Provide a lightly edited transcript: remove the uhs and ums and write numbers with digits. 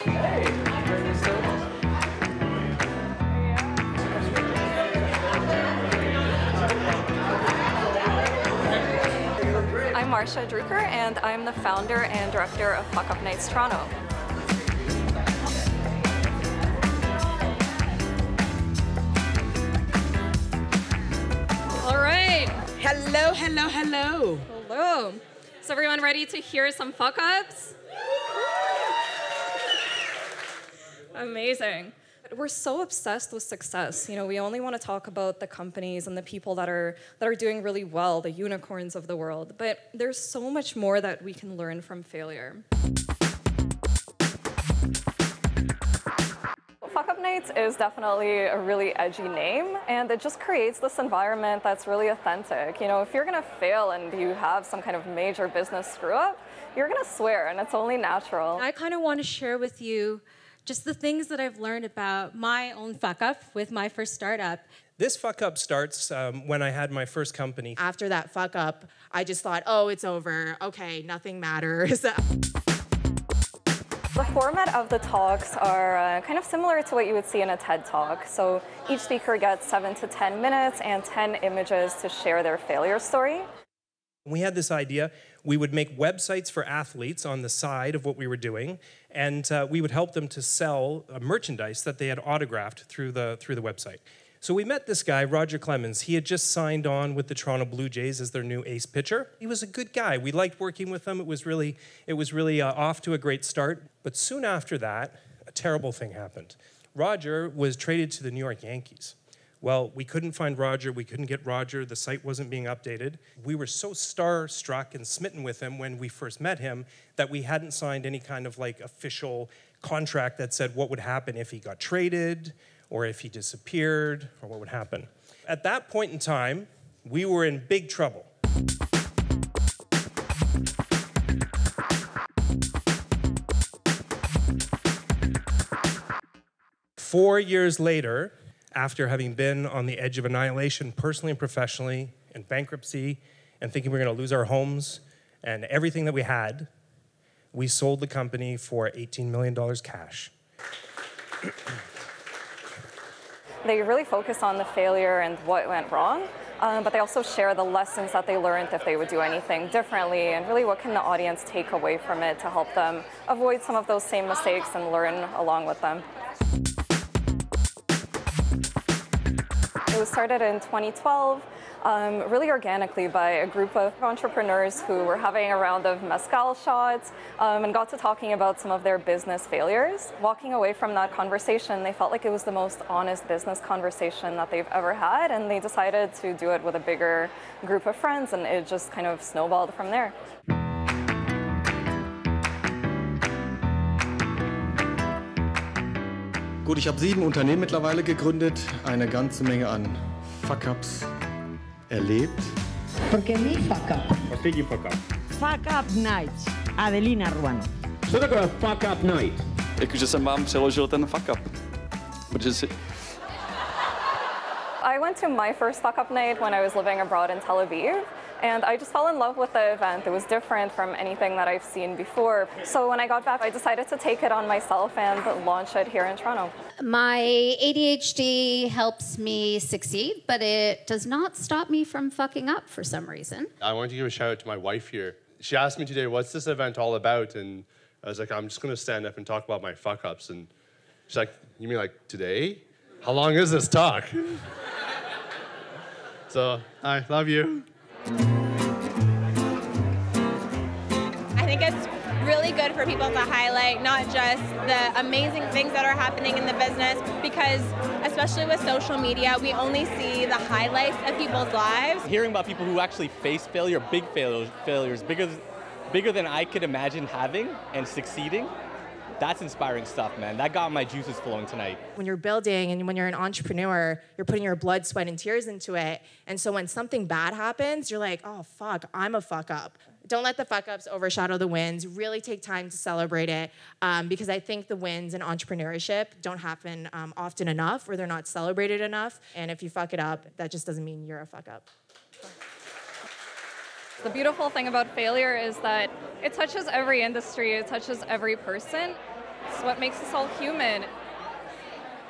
I'm Marcia Drucker, and I'm the founder and director of Fuckup Nights Toronto. All right. Hello, hello, hello. Hello. Is everyone ready to hear some fuck-ups? Amazing. We're so obsessed with success. You know, we only want to talk about the companies and the people that are doing really well, the unicorns of the world. But there's so much more that we can learn from failure. Fuckup Nights is definitely a really edgy name, and it just creates this environment that's really authentic. You know, if you're gonna fail and you have some kind of major business screw up, you're gonna swear, and it's only natural. I kind of want to share with you just the things that I've learned about my own fuck up with my first startup. This fuck up starts when I had my first company. After that fuck up, I just thought, oh, it's over. Okay, nothing matters. The format of the talks are kind of similar to what you would see in a TED Talk. So each speaker gets 7 to 10 minutes and 10 images to share their failure story. We had this idea. We would make websites for athletes on the side of what we were doing, and we would help them to sell merchandise that they had autographed through the website. So we met this guy, Roger Clemens. He had just signed on with the Toronto Blue Jays as their new ace pitcher. He was a good guy. We liked working with him. It was really off to a great start. But soon after that, a terrible thing happened. Roger was traded to the New York Yankees. Well, we couldn't find Roger, we couldn't get Roger, the site wasn't being updated. We were so starstruck and smitten with him when we first met him that we hadn't signed any kind of like official contract that said what would happen if he got traded, or if he disappeared, or what would happen. At that point in time, we were in big trouble. Four years later, after having been on the edge of annihilation personally and professionally, and bankruptcy, and thinking we were going to lose our homes and everything that we had, we sold the company for $18 million cash. They really focus on the failure and what went wrong, but they also share the lessons that they learned if they would do anything differently, and really what can the audience take away from it to help them avoid some of those same mistakes and learn along with them. It was started in 2012, really organically by a group of entrepreneurs who were having a round of mezcal shots and got to talking about some of their business failures. Walking away from that conversation, they felt like it was the most honest business conversation that they've ever had, and they decided to do it with a bigger group of friends, and it just kind of snowballed from there. Gut, ich habe 7 Unternehmen mittlerweile gegründet, eine ganze Menge an Fuck-ups erlebt. ¿Por qué mi fuck-up? What did you fuck up? Fuck-up Nights, Adelina Ruano. Co taková fuck-up night? Jakože jsem vám přeložil ten fuck-up. Protože si... I went to my first Fuckup Night when I was living abroad in Tel Aviv, and I just fell in love with the event. It was different from anything that I've seen before. So when I got back, I decided to take it on myself and launch it here in Toronto. My ADHD helps me succeed, but it does not stop me from fucking up for some reason. I wanted to give a shout out to my wife here. She asked me today, what's this event all about? And I was like, I'm just gonna stand up and talk about my fuck-ups. And she's like, you mean like today? How long is this talk? So, I love you. I think it's really good for people to highlight not just the amazing things that are happening in the business, because especially with social media, we only see the highlights of people's lives. Hearing about people who actually face failure, big failures, bigger than I could imagine having and succeeding, that's inspiring stuff, man. That got my juices flowing tonight. When you're building and when you're an entrepreneur, you're putting your blood, sweat, and tears into it. And so when something bad happens, you're like, oh, fuck, I'm a fuck up. Don't let the fuck ups overshadow the wins. Really take time to celebrate it, because I think the wins in entrepreneurship don't happen often enough, or they're not celebrated enough. And if you fuck it up, that just doesn't mean you're a fuck up. The beautiful thing about failure is that it touches every industry, it touches every person. It's what makes us all human.